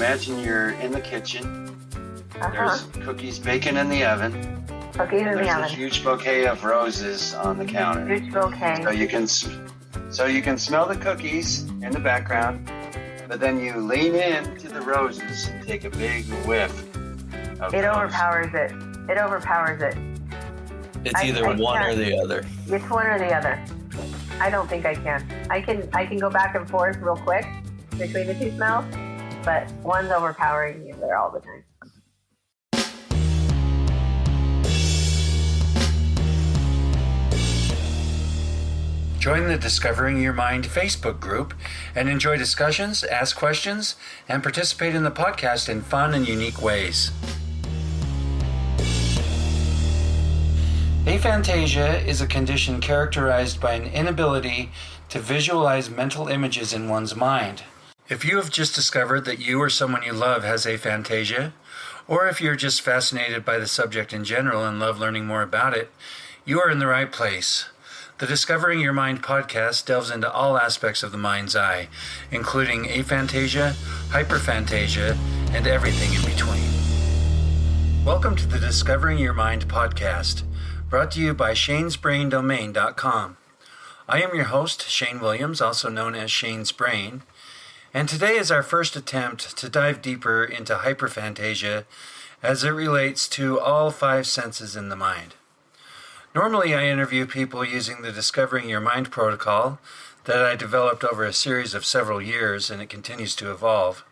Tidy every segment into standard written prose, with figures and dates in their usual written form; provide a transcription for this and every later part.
imagine you're in the kitchen. There's cookies baking in the oven. Cookies in the oven. There's a huge bouquet of roses on the counter. Huge bouquet. So you can smell the cookies in the background, but then you lean in to the roses and take a big whiff of It overpowers it. It overpowers it. It's either one or the other. It's one or the other. I don't think I can. I can go back and forth real quick between the two smells, but one's overpowering the other all the time. Join the Discovering Your Mind Facebook group and enjoy discussions, ask questions, and participate in the podcast in fun and unique ways. Aphantasia is a condition characterized by an inability to visualize mental images in one's mind. If you have just discovered that you or someone you love has aphantasia, or if you're just fascinated by the subject in general and love learning more about it, you are in the right place. The Discovering Your Mind podcast delves into all aspects of the mind's eye, including aphantasia, hyperphantasia, and everything in between. Welcome to the Discovering Your Mind podcast, brought to you by shanesbraindomain.com. I am your host, Shane Williams, also known as Shane's Brain, and today is our first attempt to dive deeper into hyperphantasia as it relates to all 5 senses in the mind. Normally, I interview people using the Discovering Your Mind protocol that I developed over a series of several years, and it continues to evolve.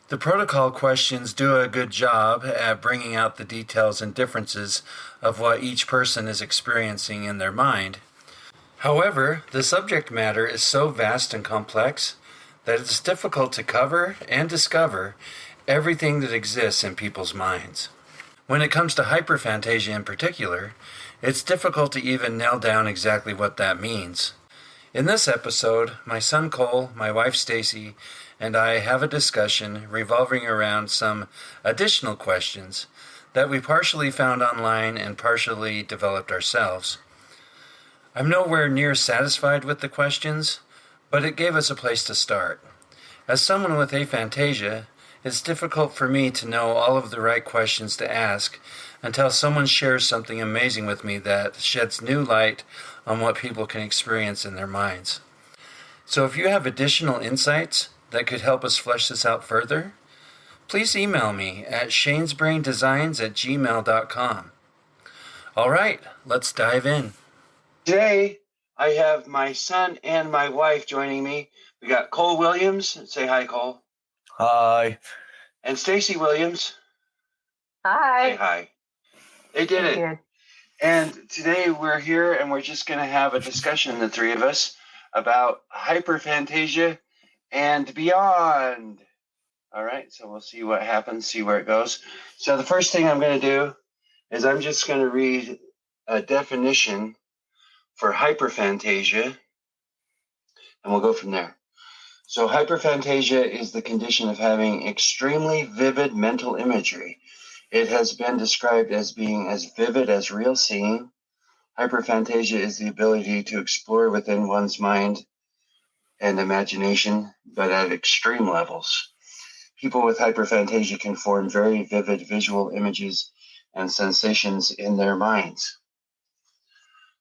The protocol questions do a good job at bringing out the details and differences of what each person is experiencing in their mind. However, the subject matter is so vast and complex that it's difficult to cover and discover everything that exists in people's minds. When it comes to hyperphantasia in particular, it's difficult to even nail down exactly what that means. In this episode, my son Cole, my wife Stacey, and I have a discussion revolving around some additional questions that we partially found online and partially developed ourselves. I'm nowhere near satisfied with the questions, but it gave us a place to start. As someone with aphantasia, it's difficult for me to know all of the right questions to ask until someone shares something amazing with me that sheds new light on what people can experience in their minds. So if you have additional insights that could help us flesh this out further, please email me at shanesbraindesigns@gmail.com. All right, let's dive in. Today, I have my son and my wife joining me. We got Cole Williams. Say hi, Cole. Hi. And Stacey Williams. Hi. Say hi. They did it. Good. And today we're here and we're just going to have a discussion, the three of us, about hyperphantasia and beyond. All right, so we'll see what happens, see where it goes. So the first thing I'm going to do is I'm just going to read a definition for hyperphantasia, and we'll go from there. So hyperphantasia is the condition of having extremely vivid mental imagery. It has been described as being as vivid as real seeing. Hyperphantasia is the ability to explore within one's mind and imagination, but at extreme levels. People with hyperphantasia can form very vivid visual images and sensations in their minds.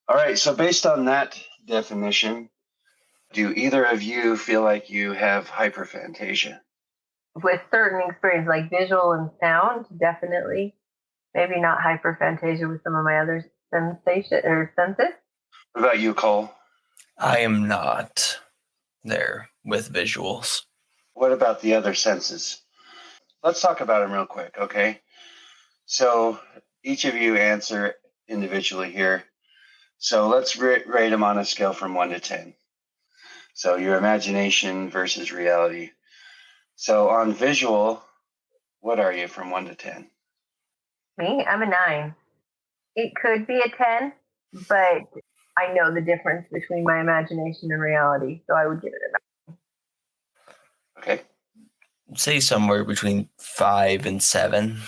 All right, so based on that definition, do either of you feel like you have hyperphantasia? With certain experience, like visual and sound, definitely. Maybe not hyperphantasia with some of my other senses. What about you, Cole? I am not there with visuals. What about the other senses? Let's talk about them real quick, okay? So each of you answer individually here. So let's rate them on a scale from 1 to 10. So your imagination versus reality. So on visual, what are you from 1 to 10? Me? I'm a 9. It could be a 10, but I know the difference between my imagination and reality, so I would give it a 9. Okay. Say somewhere between 5 and 7.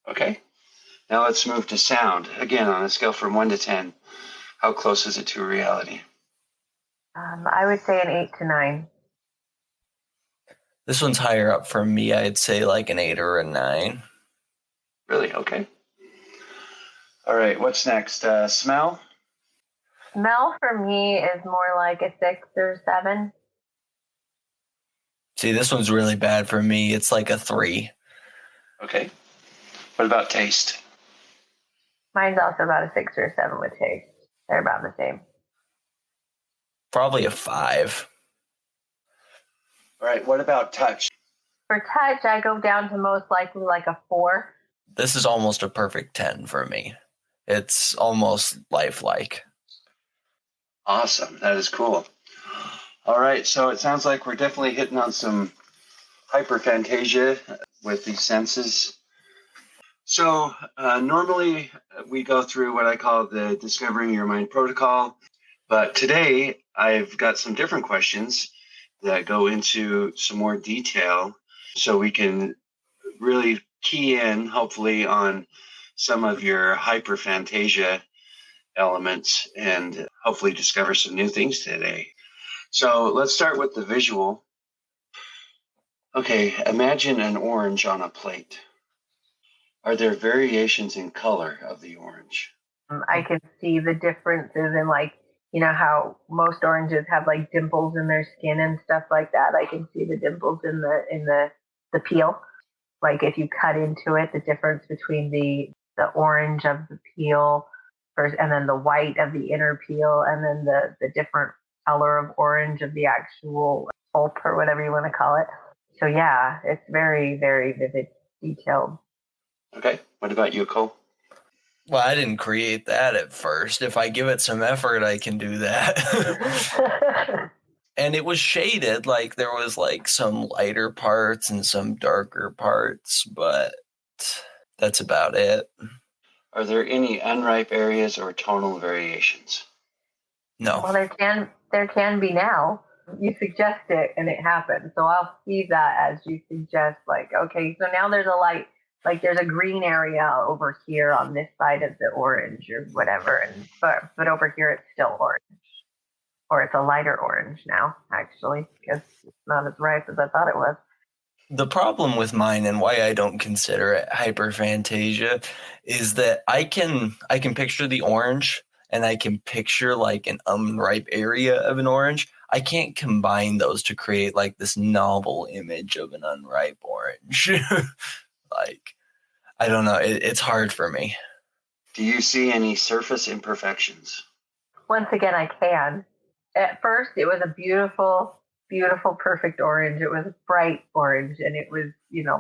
Okay. Now let's move to sound. Again, on a scale from 1 to 10, how close is it to reality? I would say an 8 to 9. This one's higher up for me. I'd say like an 8 or a 9. Really? Okay. All right. What's next? Smell? Smell for me is more like a 6 or 7. See, this one's really bad for me. It's like a 3. Okay. What about taste? Mine's also about a 6 or a 7 with taste. They're about the same. Probably a 5. All right. What about touch? For touch, I go down to most likely like a 4. This is almost a perfect 10 for me. It's almost lifelike. Awesome. That is cool. All right. So it sounds like we're definitely hitting on some hyperphantasia with these senses. So normally we go through what I call the Discovering Your Mind protocol. But today I've got some different questions that go into some more detail so we can really key in, hopefully, on some of your hyperphantasia elements and hopefully discover some new things today. So let's start with the visual. Okay, imagine an orange on a plate. Are there variations in color of the orange? I can see the differences in, like, you know how most oranges have like dimples in their skin and stuff like that. I can see the dimples in the peel. Like if you cut into it, the difference between the orange of the peel first, and then the white of the inner peel, and then the different color of orange of the actual pulp or whatever you want to call it. So yeah, it's very, very vivid, detailed. Okay. What about you, Cole? Well, I didn't create that at first. If I give it some effort, I can do that. And it was shaded. Like there was like some lighter parts and some darker parts, but that's about it. Are there any unripe areas or tonal variations? No. Well, there can be now. You suggest it and it happens. So I'll see that as you suggest, like, okay, so now there's a light, like there's a green area over here on this side of the orange or whatever, and but over here it's still orange, or it's a lighter orange now, actually, because it's not as ripe as I thought it was. The problem with mine and why I don't consider it hyperphantasia is that I can picture the orange and I can picture like an unripe area of an orange. I can't combine those to create like this novel image of an unripe orange. Like, I don't know. It's hard for me. Do you see any surface imperfections? Once again, I can. At first, it was a beautiful, beautiful, perfect orange. It was bright orange, and it was,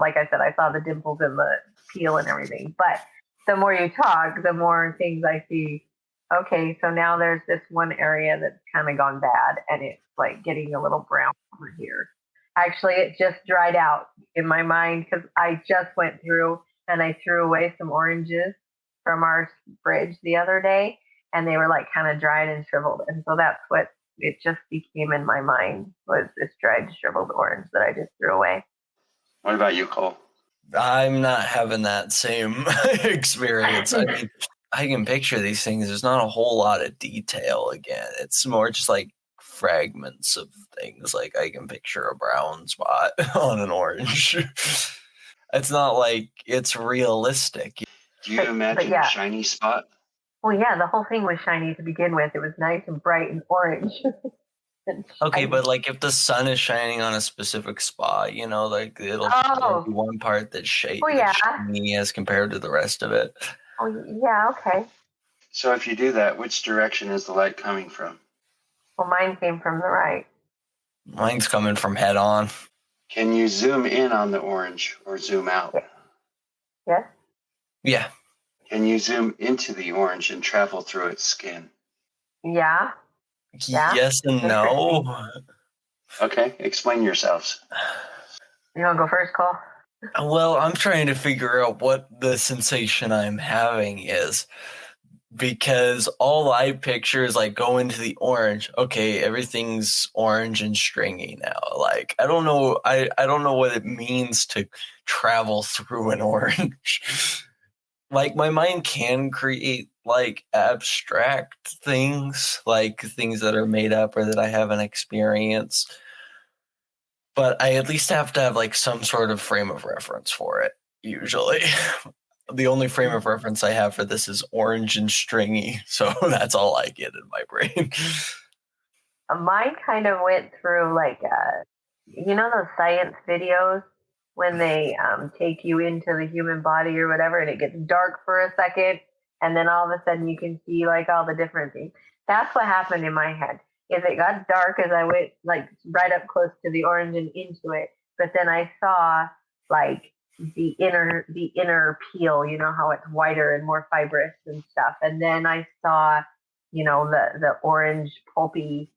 like I said, I saw the dimples in the peel and everything. But the more you talk, the more things I see. Okay, so now there's this one area that's kind of gone bad, and it's like getting a little brown over here. Actually, it just dried out in my mind because I just went through and I threw away some oranges from our fridge the other day, and they were like kind of dried and shriveled. And so that's what it just became in my mind, was this dried, shriveled orange that I just threw away. What about you, Cole? I'm not having that same experience. I mean, I can picture these things. There's not a whole lot of detail again. It's more just like fragments of things. Like I can picture a brown spot on an orange. It's not like it's realistic. Do you imagine a shiny spot? Well, yeah, the whole thing was shiny to begin with. It was nice and bright and orange. Okay, but like if the sun is shining on a specific spot, like there'll be one part that's shiny as compared to the rest of it. Oh, yeah, okay. So if you do that, which direction is the light coming from? Well, mine came from the right. Mine's coming from head on. Can you zoom in on the orange or zoom out? Yes. Yeah. Can you zoom into the orange and travel through its skin? Yeah. Yes and no. Okay, explain yourselves. You want to go first, Cole? Well, I'm trying to figure out what the sensation I'm having is, because all I picture is like go into the orange. Okay, everything's orange and stringy now. Like I don't know what it means to travel through an orange. Like my mind can create like abstract things, like things that are made up or that I haven't experienced. but I at least have to have like some sort of frame of reference for it, usually. The only frame of reference I have for this is orange and stringy, so that's all I get in my brain. Mine kind of went through like, those science videos when they take you into the human body or whatever, and it gets dark for a second, and then all of a sudden you can see like all the different things. That's what happened in my head. Is it got dark as I went like right up close to the orange and into it, but then I saw like the inner peel, how it's whiter and more fibrous and stuff, and then I saw, the orange pulpy,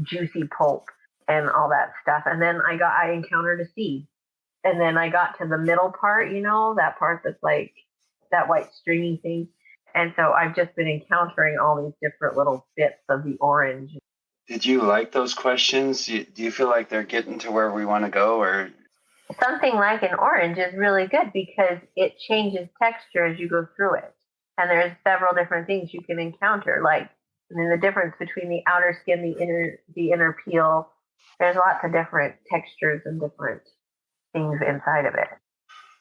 juicy pulp and all that stuff, and then I encountered a seed, and then I got to the middle part, that part that's like that white stringy thing, and so I've just been encountering all these different little bits of the orange. Did you like those questions? Do you feel like they're getting to where we want to go, or something like an orange is really good because it changes texture as you go through it, and there's several different things you can encounter, like the difference between the outer skin, the inner peel. There's lots of different textures and different things inside of it.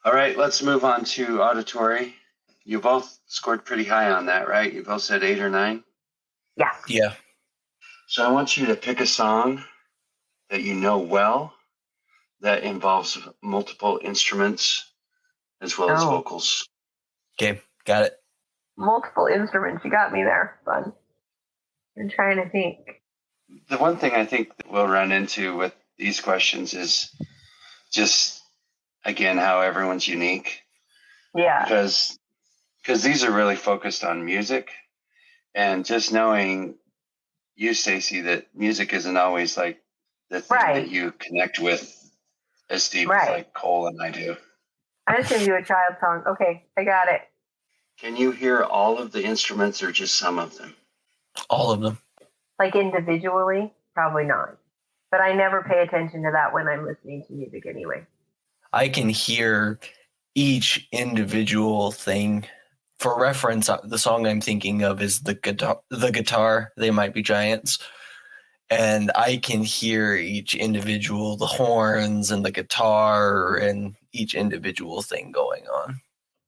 All right, let's move on to auditory. You both scored pretty high on that, right? You both said 8 or 9? Yeah. Yeah. So I want you to pick a song that you know well that involves multiple instruments as well as vocals. Okay, got it. Multiple instruments. You got me there, bud. I'm trying to think. The one thing I think that we'll run into with these questions is just, again, how everyone's unique. Yeah. Because these are really focused on music, and just knowing you, Stacey, that music isn't always like the thing that you connect with as deep as like Cole and I do. I'm just going to do a child song. Okay, I got it. Can you hear all of the instruments or just some of them? All of them. Like individually? Probably not. But I never pay attention to that when I'm listening to music anyway. I can hear each individual thing. For reference, the song I'm thinking of is the guitar, They Might Be Giants. And I can hear each individual, the horns and the guitar and each individual thing going on.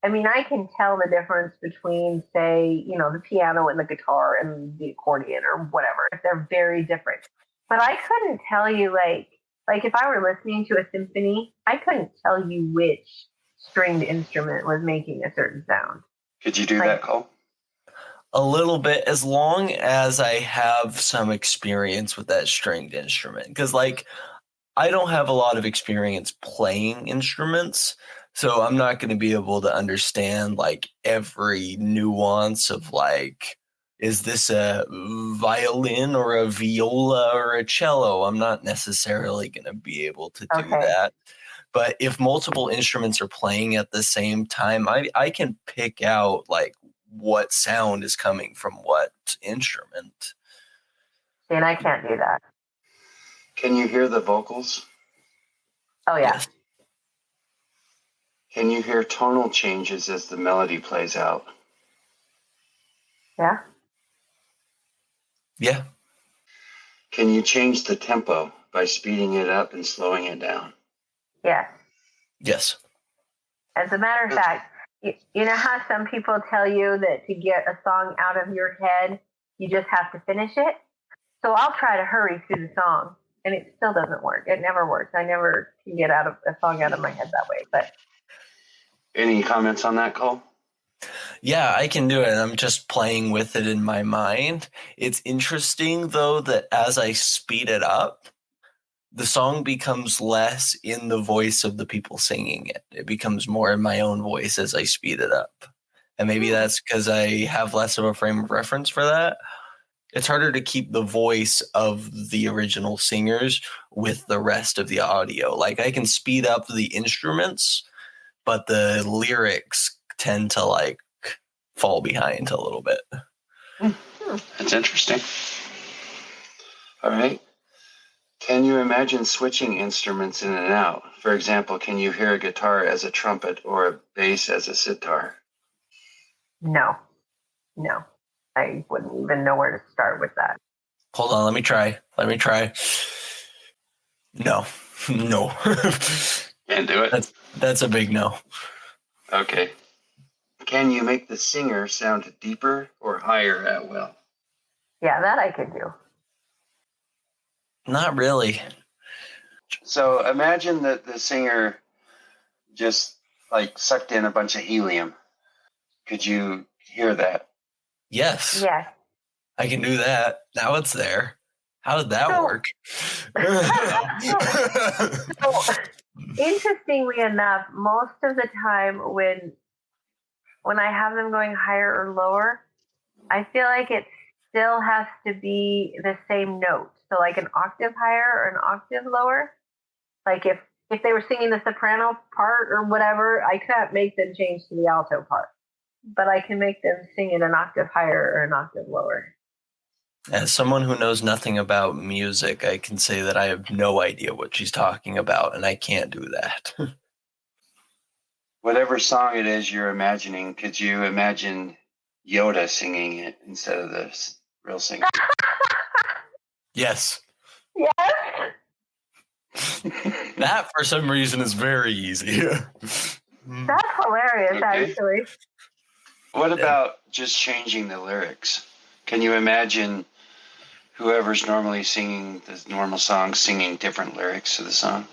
I mean, I can tell the difference between, say, the piano and the guitar and the accordion or whatever, if they're very different. But I couldn't tell you, like if I were listening to a symphony, I couldn't tell you which stringed instrument was making a certain sound. Could you do that, Cole? A little bit, as long as I have some experience with that stringed instrument. Because, I don't have a lot of experience playing instruments, so I'm not going to be able to understand, every nuance of, is this a violin or a viola or a cello? I'm not necessarily going to be able to do that. But if multiple instruments are playing at the same time, I can pick out, what sound is coming from what instrument. And I can't do that. Can you hear the vocals? Oh, yeah. Yes. Can you hear tonal changes as the melody plays out? Yeah. Yeah. Can you change the tempo by speeding it up and slowing it down? Yeah. Yes. As a matter of fact, you know how some people tell you that to get a song out of your head, you just have to finish it? So I'll try to hurry through the song, and it still doesn't work. It never works. I never can get a song out of my head that way. But any comments on that, Cole? Yeah, I can do it. I'm just playing with it in my mind. It's interesting, though, that as I speed it up, the song becomes less in the voice of the people singing it. It becomes more in my own voice as I speed it up. And maybe that's because I have less of a frame of reference for that. It's harder to keep the voice of the original singers with the rest of the audio. I can speed up the instruments, but the lyrics tend to fall behind a little bit. That's interesting. All right. Can you imagine switching instruments in and out? For example, can you hear a guitar as a trumpet or a bass as a sitar? No. I wouldn't even know where to start with that. Hold on, let me try. No. No. Can't do it? That's a big no. Okay. Can you make the singer sound deeper or higher at will? Yeah, that I could do. Not really. So imagine that the singer just like sucked in a bunch of helium. Could you hear that? Yes. Yes. I can do that. Now it's there. How did that work? So, interestingly enough, most of the time when I have them going higher or lower, I feel like it still has to be the same note. So like an octave higher or an octave lower. Like if they were singing the soprano part or whatever, I can't make them change to the alto part. But I can make them sing in an octave higher or an octave lower. As someone who knows nothing about music, I can say that I have no idea what she's talking about, and I can't do that. Whatever song it is you're imagining, could you imagine Yoda singing it instead of the real singer? Yes. Yes. That, for some reason, is very easy. That's hilarious, Okay. actually. What about just changing the lyrics? Can you imagine whoever's normally singing the normal song singing different lyrics to the song?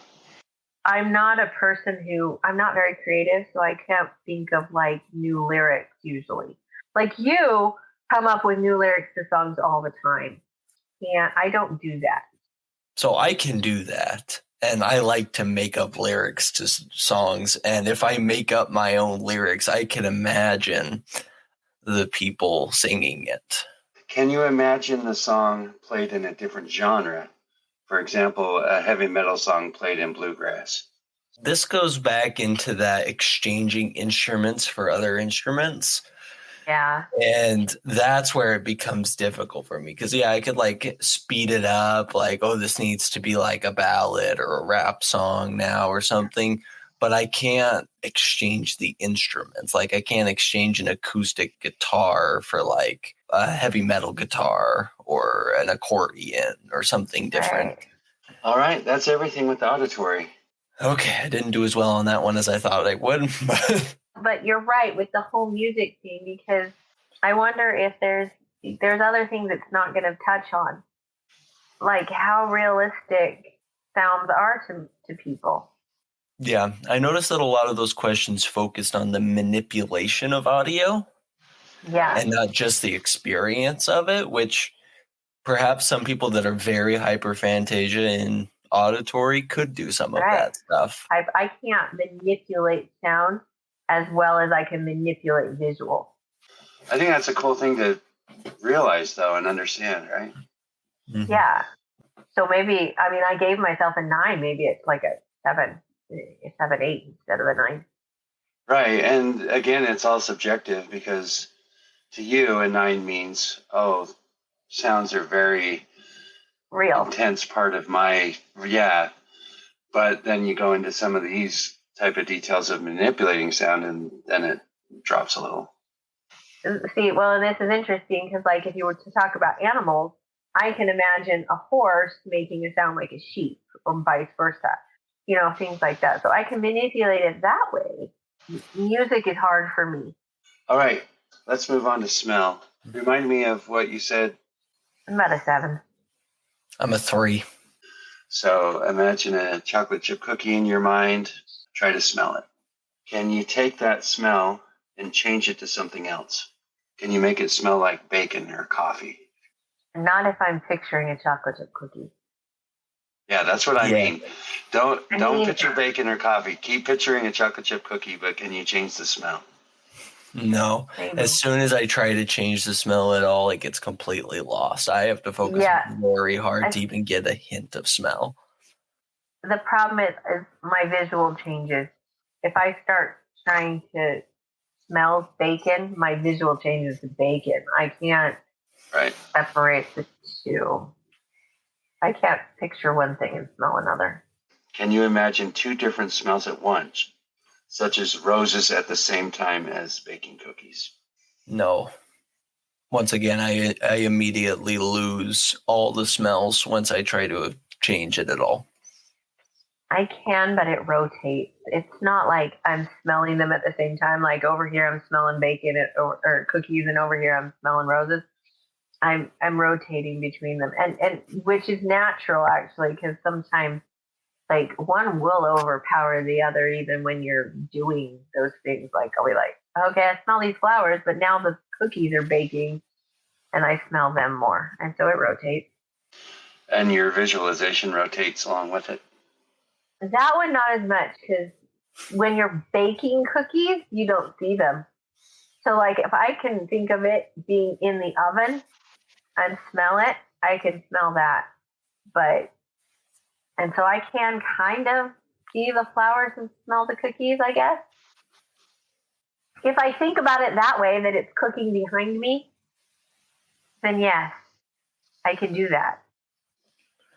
I'm not very creative, so I can't think of like new lyrics usually. Like you come up with new lyrics to songs all the time. Yeah, I don't do that. So I can do that. And I like to make up lyrics to songs. And if I make up my own lyrics, I can imagine the people singing it. Can you imagine the song played in a different genre? For example, a heavy metal song played in bluegrass. This goes back into that exchanging instruments for other instruments. Yeah. And that's where it becomes difficult for me. Because, yeah, I could like speed it up. Like, oh, this needs to be like a ballad or a rap song now or something. But I can't exchange the instruments. Like, I can't exchange an acoustic guitar for like a heavy metal guitar or an accordion or something different. Right. All right, that's everything with the auditory. Okay, I didn't do as well on that one as I thought I would. But you're right with the whole music thing, because I wonder if there's other things it's not going to touch on, like how realistic sounds are to people. Yeah, I noticed that a lot of those questions focused on the manipulation of audio. Yeah. And not just the experience of it, which perhaps some people that are very hyperphantasia in auditory could do some of that stuff. I can't manipulate sound as well as I can manipulate visual. I think that's a cool thing to realize, though, and understand, right? Mm-hmm. Yeah. So maybe, I mean, I gave myself a 9. Maybe it's like a 7, 8 instead of a 9. Right. And again, it's all subjective, because to you, a 9 means, oh, sounds are very real, intense part of my, yeah. But then you go into some of these type of details of manipulating sound, and then it drops a little. See, well, and this is interesting because, like, if you were to talk about animals, I can imagine a horse making a sound like a sheep, or vice versa. You know, things like that. So I can manipulate it that way. Music is hard for me. All right, let's move on to smell. Remind me of what you said. I'm about a 7. I'm a 3. So imagine a chocolate chip cookie in your mind. Try to smell it. Can you take that smell and change it to something else? Can you make it smell like bacon or coffee? Not if I'm picturing a chocolate chip cookie. Yeah, that's what I mean. Don't I mean, picture bacon or coffee. Keep picturing a chocolate chip cookie, but can you change the smell? No. Maybe. As soon as I try to change the smell at all, it gets completely lost. I have to focus very hard to even get a hint of smell. The problem is my visual changes. If I start trying to smell bacon, my visual changes to bacon. I can't separate the two. I can't picture one thing and smell another. Can you imagine 2 different smells at once, such as roses at the same time as baking cookies? No. Once again, I immediately lose all the smells once I try to change it at all. I can, but it rotates. It's not like I'm smelling them at the same time. Like over here, I'm smelling bacon or cookies, and over here, I'm smelling roses. I'm rotating between them, and which is natural actually, because sometimes like one will overpower the other, even when you're doing those things. Like I'll be like, okay, I smell these flowers, but now the cookies are baking, and I smell them more, and so it rotates. And your visualization rotates along with it. That one, not as much, because when you're baking cookies, you don't see them. So, like, if I can think of it being in the oven and smell it, I can smell that. And so I can kind of see the flowers and smell the cookies, I guess. If I think about it that way, that it's cooking behind me, then yes, I can do that.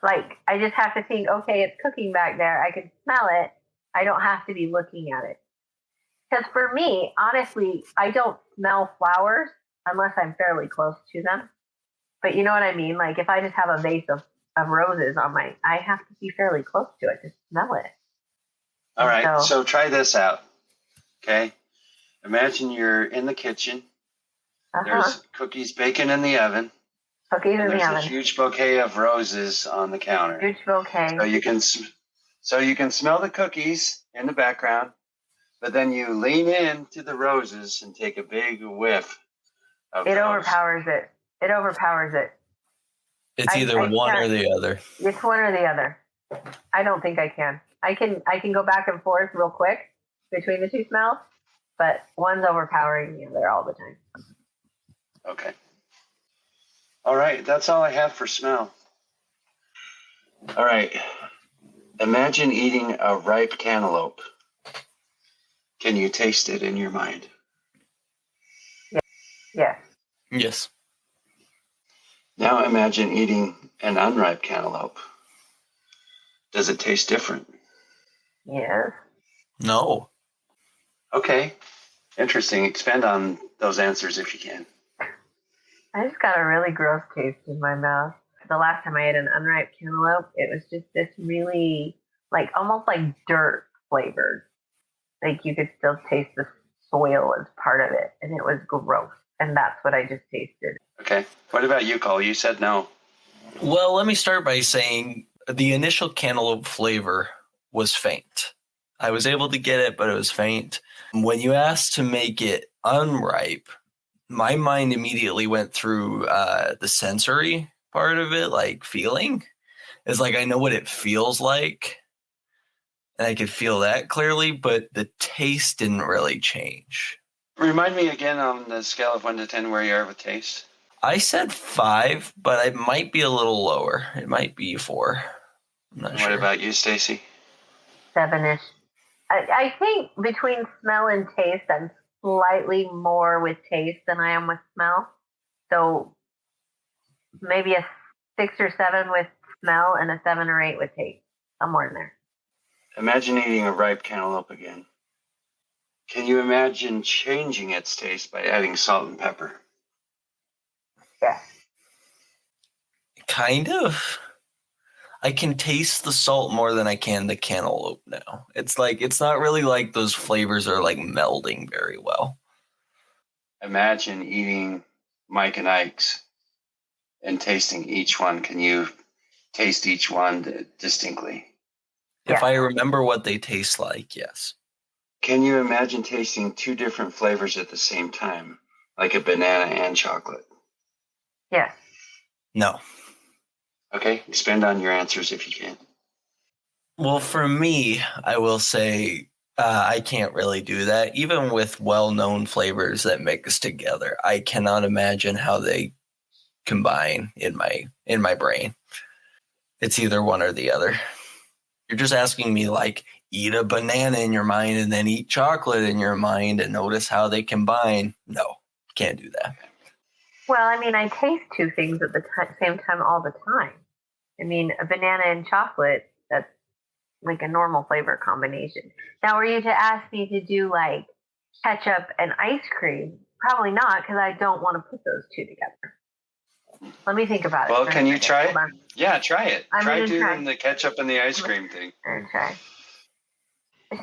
Like, I just have to think, okay, it's cooking back there. I can smell it. I don't have to be looking at it. Because for me, honestly, I don't smell flowers unless I'm fairly close to them. But you know what I mean? Like, if I just have a vase of roses I have to be fairly close to it to smell it. All right, so try this out, okay? Imagine you're in the kitchen. There's cookies baking in the oven. Cookies in the oven. There's a huge bouquet of roses on the counter. Huge bouquet. So you can smell the cookies in the background, but then you lean in to the roses and take a big whiff of it overpowers it. It overpowers it. It's either one or the other. It's one or the other. I don't think I can. I can go back and forth real quick between the two smells, but one's overpowering the other all the time. Okay. All right, that's all I have for smell. All right. Imagine eating a ripe cantaloupe. Can you taste it in your mind? Yes. Yes. Now imagine eating an unripe cantaloupe. Does it taste different? Yes. No. Okay. Interesting. Expand on those answers if you can. I just got a really gross taste in my mouth. The last time I had an unripe cantaloupe, it was just this really, like, almost like dirt flavored. Like, you could still taste the soil as part of it, and it was gross. And that's what I just tasted. Okay. What about you, Cole? You said no. Well, let me start by saying the initial cantaloupe flavor was faint. I was able to get it, but it was faint. When you asked to make it unripe, my mind immediately went through the sensory part of it, like feeling. It's like I know what it feels like, and I could feel that clearly, but the taste didn't really change. Remind me again on the scale of 1 to 10 where you are with taste. I said 5, but it might be a little lower. It might be 4. I'm not sure. What about you, Stacey? 7-ish. I think between smell and taste, I'm slightly more with taste than I am with smell. So maybe a 6 or 7 with smell and a 7 or 8 with taste. Somewhere in there. Imagine eating a ripe cantaloupe again. Can you imagine changing its taste by adding salt and pepper? Yeah. Kind of. I can taste the salt more than I can the cantaloupe now. It's like, it's not really like those flavors are like melding very well. Imagine eating Mike and Ike's and tasting each one. Can you taste each one distinctly? If I remember what they taste like, yes. Can you imagine tasting 2 different flavors at the same time, like a banana and chocolate? Yes. No. Okay, expand on your answers if you can. Well, for me, I will say I can't really do that. Even with well-known flavors that mix together, I cannot imagine how they combine in my brain. It's either one or the other. You're just asking me, like, eat a banana in your mind and then eat chocolate in your mind and notice how they combine. No, can't do that. Well, I mean, I taste 2 things at the same time all the time. I mean, a banana and chocolate, that's like a normal flavor combination. Now, were you to ask me to do like ketchup and ice cream? Probably not, because I don't want to put those 2 together. Let me think about it. Well, can you try it? Hold on. Yeah, try it. I'm Try gonna doing the ketchup and the ice cream thing. Okay.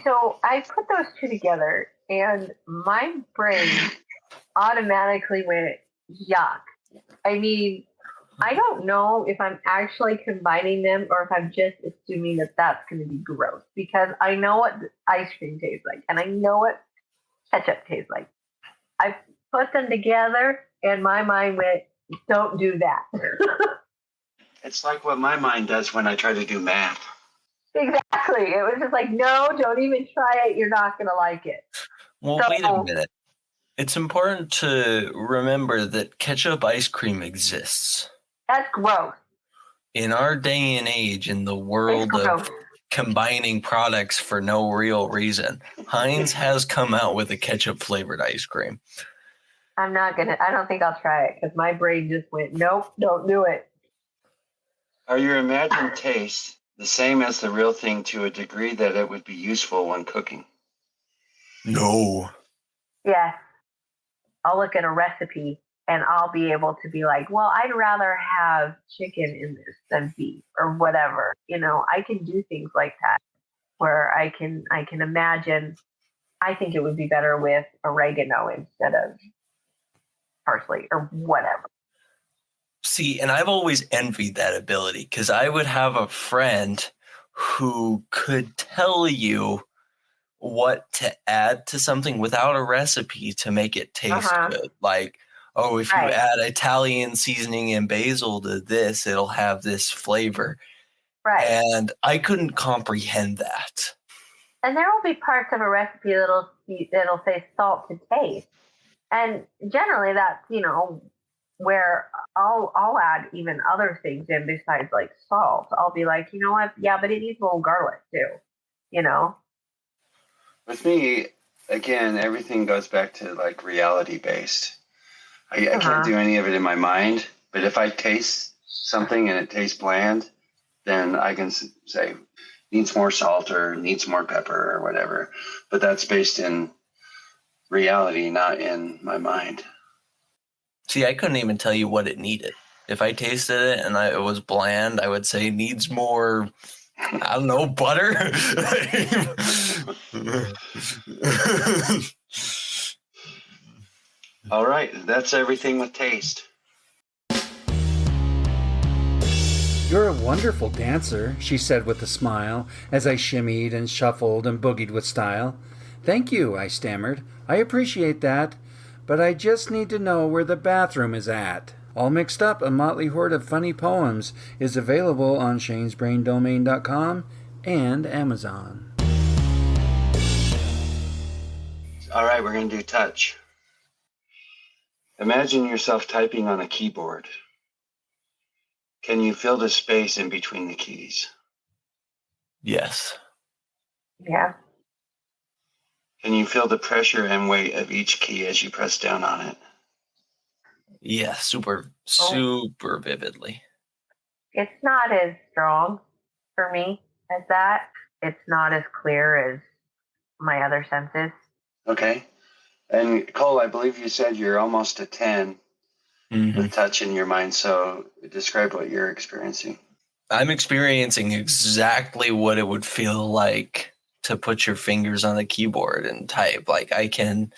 So I put those two together, and my brain automatically went, yuck. I mean, I don't know if I'm actually combining them or if I'm just assuming that that's going to be gross, because I know what ice cream tastes like and I know what ketchup tastes like. I put them together and my mind went, don't do that. It's like what my mind does when I try to do math. Exactly. It was just like, no, don't even try it. You're not going to like it. Well, So- wait a minute. It's important to remember that ketchup ice cream exists. That's gross. In our day and age, in the world It's of gross. combining products for no real reason, Heinz has come out with a ketchup flavored ice cream. I don't think I'll try it because my brain just went, nope, don't do it. Are your imagined tastes the same as the real thing to a degree that it would be useful when cooking? No. Yes. I'll look at a recipe and I'll be able to be like, well, I'd rather have chicken in this than beef or whatever. You know, I can do things like that where I can imagine. I think it would be better with oregano instead of parsley or whatever. See, and I've always envied that ability because I would have a friend who could tell you what to add to something without a recipe to make it taste good. Like, oh, if you add Italian seasoning and basil to this, it'll have this flavor. Right. And I couldn't comprehend that. And there will be parts of a recipe that'll say salt to taste. And generally that's, you know, where I'll add even other things in besides like salt. I'll be like, you know what? Yeah, but it needs a little garlic too, you know? With me, again, everything goes back to like reality based. I can't do any of it in my mind, but if I taste something and it tastes bland, then I can say needs more salt or needs more pepper or whatever. But that's based in reality, not in my mind. See, I couldn't even tell you what it needed. If I tasted it and it was bland, I would say needs more, I don't know, butter. All right, that's everything with taste. "You're a wonderful dancer," she said with a smile, as I shimmied and shuffled and boogied with style. "Thank you," I stammered. "I appreciate that, but I just need to know where the bathroom is at." All Mixed Up, a motley horde of funny poems, is available on shanesbraindomain.com and Amazon. All right, we're going to do touch. Imagine yourself typing on a keyboard. Can you feel the space in between the keys? Yes. Yeah. Can you feel the pressure and weight of each key as you press down on it? Yeah, super vividly. It's not as strong for me as that. It's not as clear as my other senses. Okay. And Cole, I believe you said you're almost a 10 with touch in your mind. So describe what you're experiencing. I'm experiencing exactly what it would feel like to put your fingers on the keyboard and type. Like I can,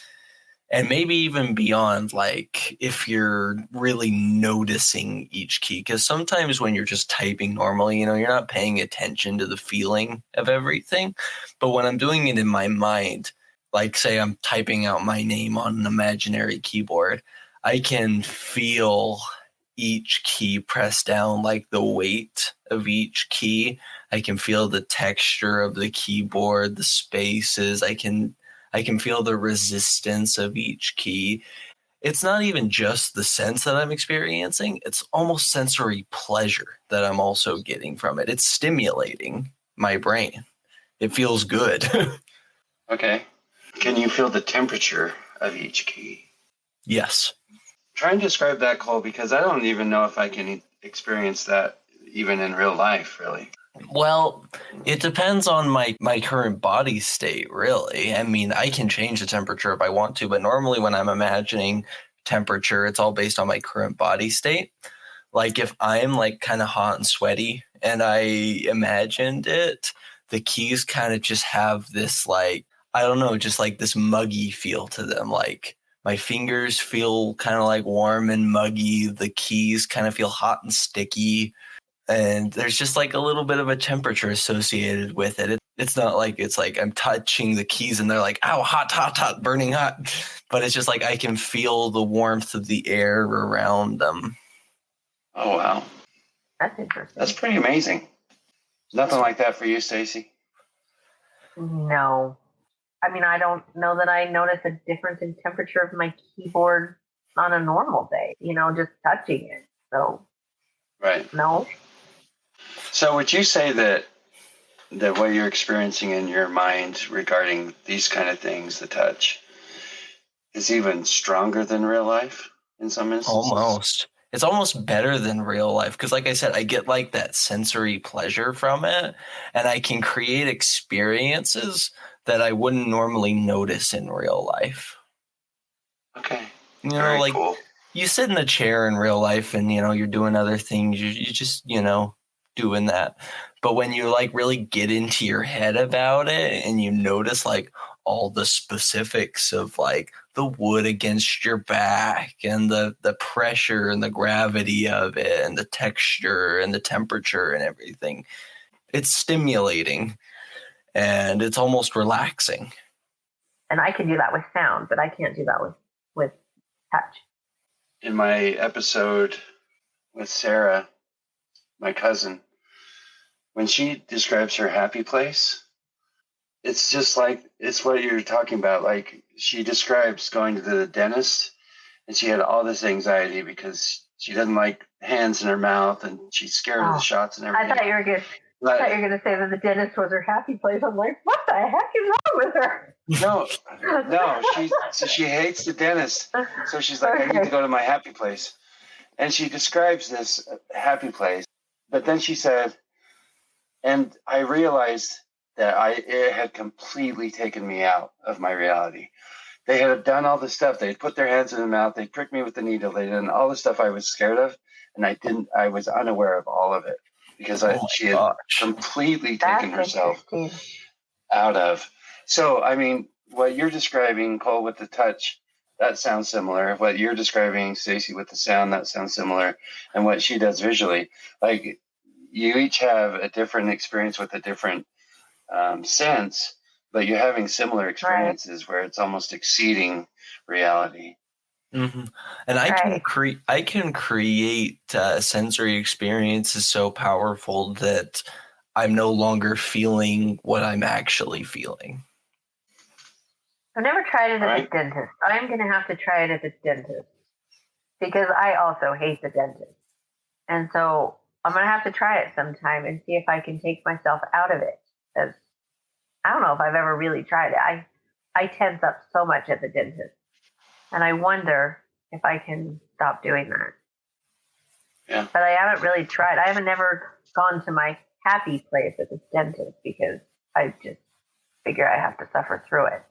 and maybe even beyond, like if you're really noticing each key, because sometimes when you're just typing normally, you know, you're not paying attention to the feeling of everything. But when I'm doing it in my mind, like say I'm typing out my name on an imaginary keyboard, I can feel each key press down, like the weight of each key. I can feel the texture of the keyboard, the spaces. I can feel the resistance of each key. It's not even just the sense that I'm experiencing. It's almost sensory pleasure that I'm also getting from it. It's stimulating my brain. It feels good. Okay. Can you feel the temperature of each key? Yes. Try and describe that, Cole, because I don't even know if I can experience that even in real life, really. Well, it depends on my current body state, really. I mean, I can change the temperature if I want to, but normally when I'm imagining temperature, it's all based on my current body state. Like if I'm like kind of hot and sweaty and I imagined it, the keys kind of just have this like, I don't know, just like this muggy feel to them. Like my fingers feel kind of like warm and muggy. The keys kind of feel hot and sticky. And there's just like a little bit of a temperature associated with it. It's not like it's like I'm touching the keys and they're like, ow, hot, hot, hot, burning hot. But it's just like I can feel the warmth of the air around them. Oh, wow. That's interesting. That's pretty amazing. Nothing like that for you, Stacey? No. I mean, I don't know that I notice a difference in temperature of my keyboard on a normal day, just touching it. So, Right. no. So would you say that what you're experiencing in your mind regarding these kind of things, the touch, is even stronger than real life in some instances? Almost. It's almost better than real life because, like I said, I get like that sensory pleasure from it, and I can create experiences that I wouldn't normally notice in real life. Okay. Very like cool. You sit in a chair in real life and, you're doing other things. You just, doing that. But when you like really get into your head about it and you notice like all the specifics of like the wood against your back and the pressure and the gravity of it and the texture and the temperature and everything, it's stimulating and it's almost relaxing. And I can do that with sound, but I can't do that with touch. In my episode with Sarah, my cousin, when she describes her happy place, it's just like, it's what you're talking about. Like she describes going to the dentist and she had all this anxiety because she doesn't like hands in her mouth and she's scared of the shots and everything. I thought you were going to say that the dentist was her happy place. I'm like, what the heck is wrong with her? No, she hates the dentist. So she's like, I need to go to my happy place. And she describes this happy place. But then she said, and I realized that it had completely taken me out of my reality. They had done all this stuff. They'd put their hands in their mouth. They pricked me with the needle. They did all the stuff I was scared of. And I was unaware of all of it because she had completely taken herself out of. So, I mean, what you're describing, Cole, with the touch, that sounds similar. What you're describing, Stacey, with the sound, that sounds similar. And what she does visually, like you each have a different experience with a different sense, but you're having similar experiences where it's almost exceeding reality. Mm-hmm. And I can create sensory experiences so powerful that I'm no longer feeling what I'm actually feeling. I've never tried it at the dentist. I'm going to have to try it at the dentist because I also hate the dentist. And so I'm going to have to try it sometime and see if I can take myself out of it. Because I don't know if I've ever really tried it. I tense up so much at the dentist. And I wonder if I can stop doing that. Yeah. But I haven't really tried. I haven't never gone to my happy place at the dentist because I just figure I have to suffer through it.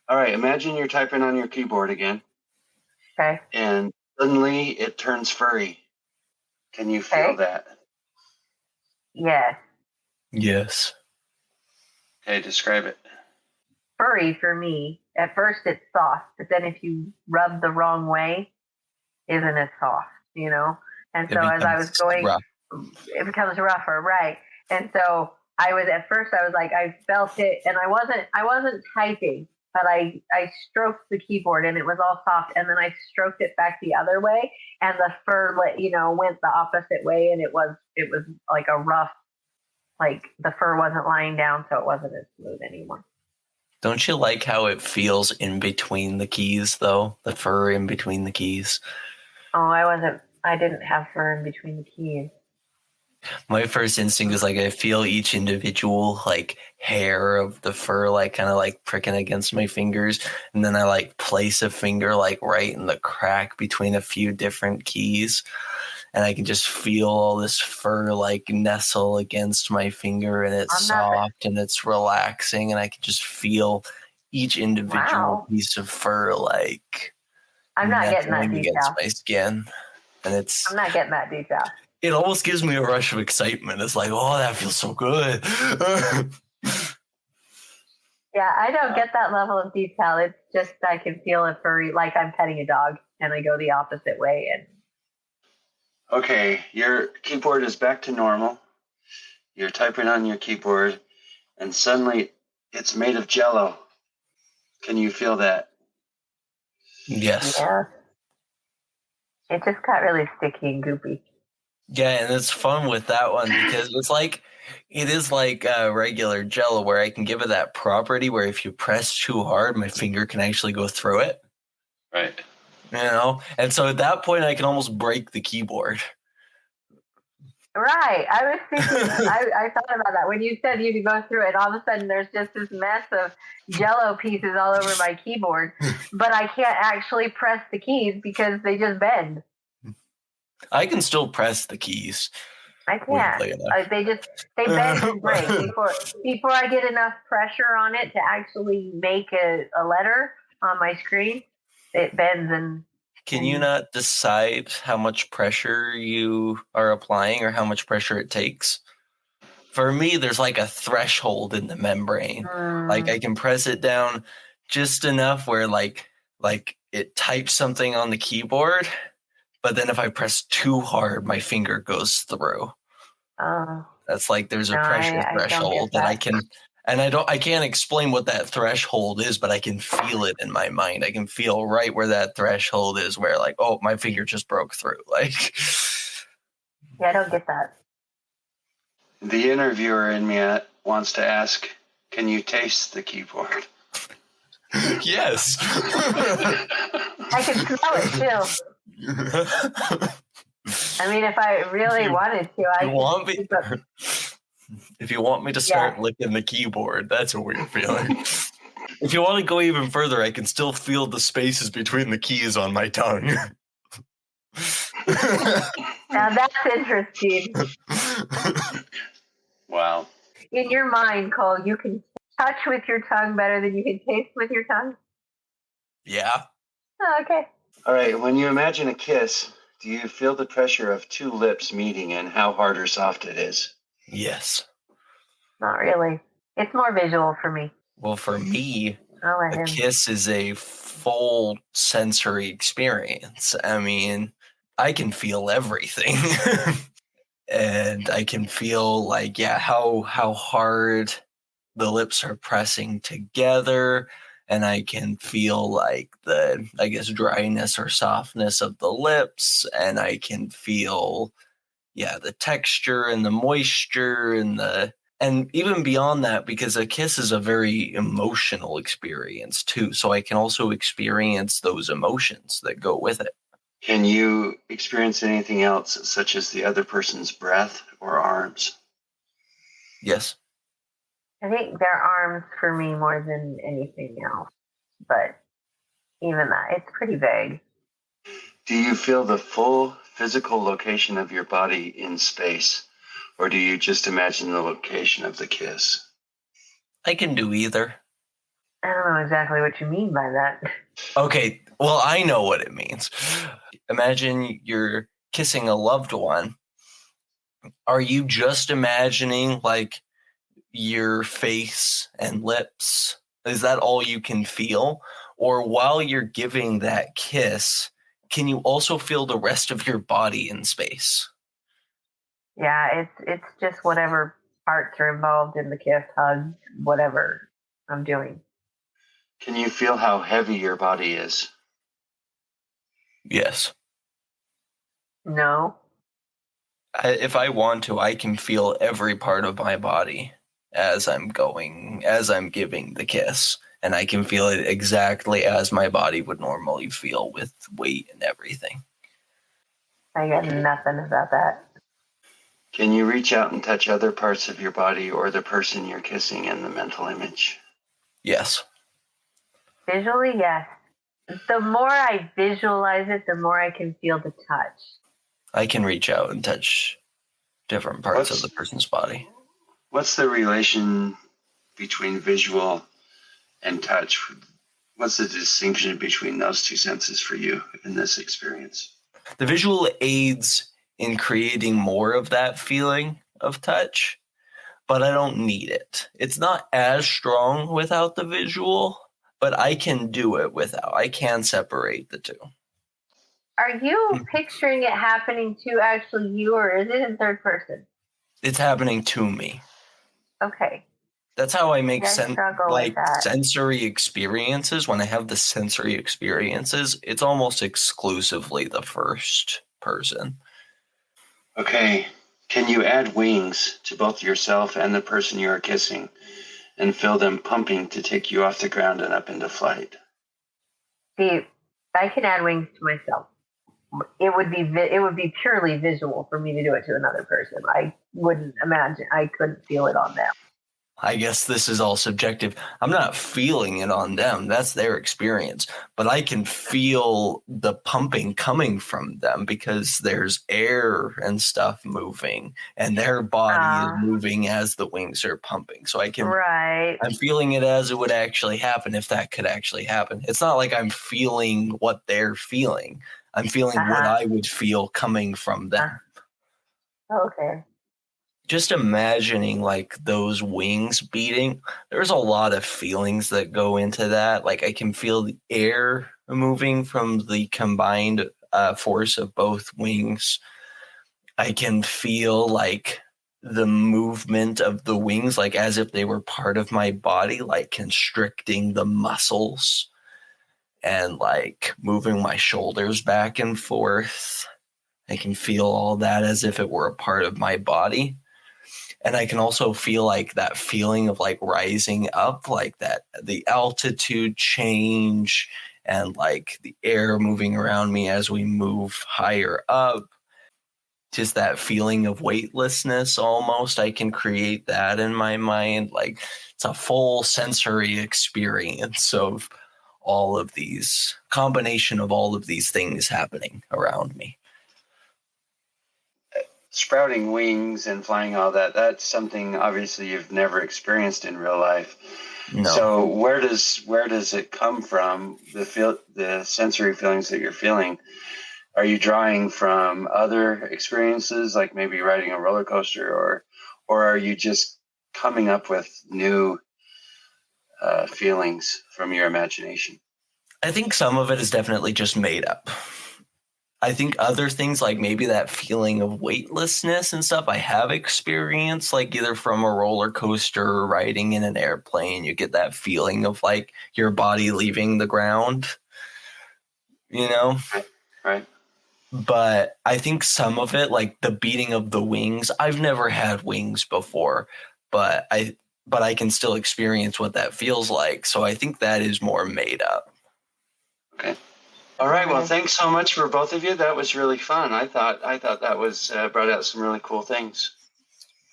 All right, imagine you're typing on your keyboard again. Okay. And suddenly it turns furry. Can you feel that? Yes. Yes. Okay, describe it. Furry for me, at first it's soft, but then if you rub the wrong way, isn't as soft, And so as I was going, it becomes rougher, right? And so I was like, I felt it, and I wasn't typing, but I stroked the keyboard and it was all soft, and then I stroked it back the other way, and the fur, went the opposite way, and it was like a rough, like the fur wasn't lying down, so it wasn't as smooth anymore. Don't you like how it feels in between the keys, though? The fur in between the keys. Oh, I didn't have fur in between the keys. My first instinct is like I feel each individual like hair of the fur like kind of like pricking against my fingers, and then I like place a finger like right in the crack between a few different keys, and I can just feel all this fur like nestle against my finger, and it's soft and it's relaxing, and I can just feel each individual piece of fur like I'm not getting that against my skin. And I'm not getting that detail. it almost gives me a rush of excitement. It's like, oh, that feels so good. Yeah, I don't get that level of detail. It's just I can feel a furry, like I'm petting a dog, and I go the opposite way. And Okay, your keyboard is back to normal. You're typing on your keyboard, and suddenly it's made of Jell-O. Can you feel that? Yes. yeah, it just got really sticky and goopy. Yeah, and it's fun with that one because it is like regular Jell-O where I can give it that property where if you press too hard, my finger can actually go through it. Right. You know? And so at that point, I can almost break the keyboard. Right. I was thinking, I thought about that. When you said you could go through it, all of a sudden there's just this mess of Jell-O pieces all over my keyboard, but I can't actually press the keys because they just bend. I can still press the keys. I can't. They bend and break. Before I get enough pressure on it to actually make a letter on my screen, it bends and... Can you not decide how much pressure you are applying or how much pressure it takes? For me, there's like a threshold in the membrane. Like I can press it down just enough where like it types something on the keyboard, but then if I press too hard, my finger goes through. That's like there's a pressure threshold that I can... And I can't explain what that threshold is, but I can feel it in my mind. I can feel right where that threshold is where like, oh, my finger just broke through. Like, yeah, I don't get that. The interviewer in me wants to ask, can you taste the keyboard? Yes. I can smell it too. I mean, if I really wanted to, If you want me to start licking the keyboard, that's what we're feeling. If you want to go even further, I can still feel the spaces between the keys on my tongue. Now that's interesting. Wow. In your mind, Cole, you can touch with your tongue better than you can taste with your tongue? Yeah. Oh, okay. All right, when you imagine a kiss, do you feel the pressure of two lips meeting and how hard or soft it is? Yes. Not really. It's more visual for me. Well, for me, a kiss is a full sensory experience. I mean, I can feel everything. And I can feel like, how hard the lips are pressing together. And I can feel like the, I guess, dryness or softness of the lips. And I can feel, the texture and the moisture and even beyond that, because a kiss is a very emotional experience too. So I can also experience those emotions that go with it. Can you experience anything else, such as the other person's breath or arms? Yes. I think their arms for me more than anything else. But even that, it's pretty vague. Do you feel the full physical location of your body in space, or do you just imagine the location of the kiss? I can do either. I don't know exactly what you mean by that. Okay, well, I know what it means. Imagine you're kissing a loved one. Are you just imagining like your face and lips? Is that all you can feel? Or while you're giving that kiss, can you also feel the rest of your body in space? Yeah, it's just whatever parts are involved in the kiss, hug, whatever I'm doing. Can you feel how heavy your body is? Yes. No. If I want to, I can feel every part of my body as I'm giving the kiss. And I can feel it exactly as my body would normally feel with weight and everything. I got nothing about that. Can you reach out and touch other parts of your body or the person you're kissing in the mental image? Yes. Visually, yes. The more I visualize it, the more I can feel the touch. I can reach out and touch different parts of the person's body. What's the relation between visual and touch? What's the distinction between those two senses for you in this experience? The visual aids in creating more of that feeling of touch, but I don't need it. It's not as strong without the visual, but I can do it without. I can separate the two. Are you picturing it happening to actually you, or is it in third person? It's happening to me. Okay. That's how I make struggle with that. sensory experiences. When I have the sensory experiences, it's almost exclusively the first person. Okay. Can you add wings to both yourself and the person you are kissing and feel them pumping to take you off the ground and up into flight? See, I can add wings to myself. It would be purely visual for me to do it to another person. I wouldn't imagine. I couldn't feel it on them. I guess this is all subjective. I'm not feeling it on them. That's their experience. But I can feel the pumping coming from them because there's air and stuff moving and their body is moving as the wings are pumping. So I can, I'm feeling it as it would actually happen if that could actually happen. It's not like I'm feeling what they're feeling. I'm feeling what I would feel coming from them. Okay. Just imagining like those wings beating, there's a lot of feelings that go into that. Like I can feel the air moving from the combined force of both wings. I can feel like the movement of the wings, like as if they were part of my body, like constricting the muscles and like moving my shoulders back and forth. I can feel all that as if it were a part of my body. And I can also feel like that feeling of like rising up, like that, the altitude change and like the air moving around me as we move higher up. Just that feeling of weightlessness almost. I can create that in my mind. Like it's a full sensory experience of all of these, combination of all of these things happening around me. Sprouting wings and flying, all that, that's something obviously you've never experienced in real life. No. So where does it come from, the sensory feelings that you're feeling? Are you drawing from other experiences, like maybe riding a roller coaster, or are you just coming up with new feelings from your imagination? I think some of it is definitely just made up. I think other things, like maybe that feeling of weightlessness and stuff, I have experienced, like either from a roller coaster or riding in an airplane. You get that feeling of like your body leaving the ground, you know? Right. But I think some of it, like the beating of the wings, I've never had wings before, but I can still experience what that feels like. So I think that is more made up. Okay. All right. Well, thanks so much for both of you. That was really fun. I thought that was brought out some really cool things.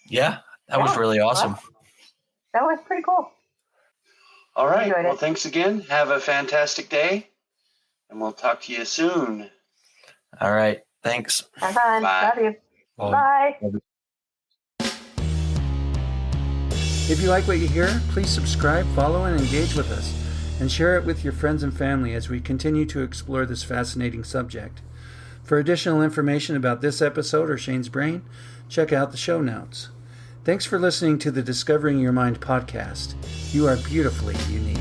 Yeah, that was really awesome. That was pretty cool. All right. Well, thanks again. Have a fantastic day, and we'll talk to you soon. All right. Thanks. Have fun. Bye. Love you. Bye. If you like what you hear, please subscribe, follow, and engage with us. And share it with your friends and family as we continue to explore this fascinating subject. For additional information about this episode or Shane's Brain, check out the show notes. Thanks for listening to the Discovering Your Mind podcast. You are beautifully unique.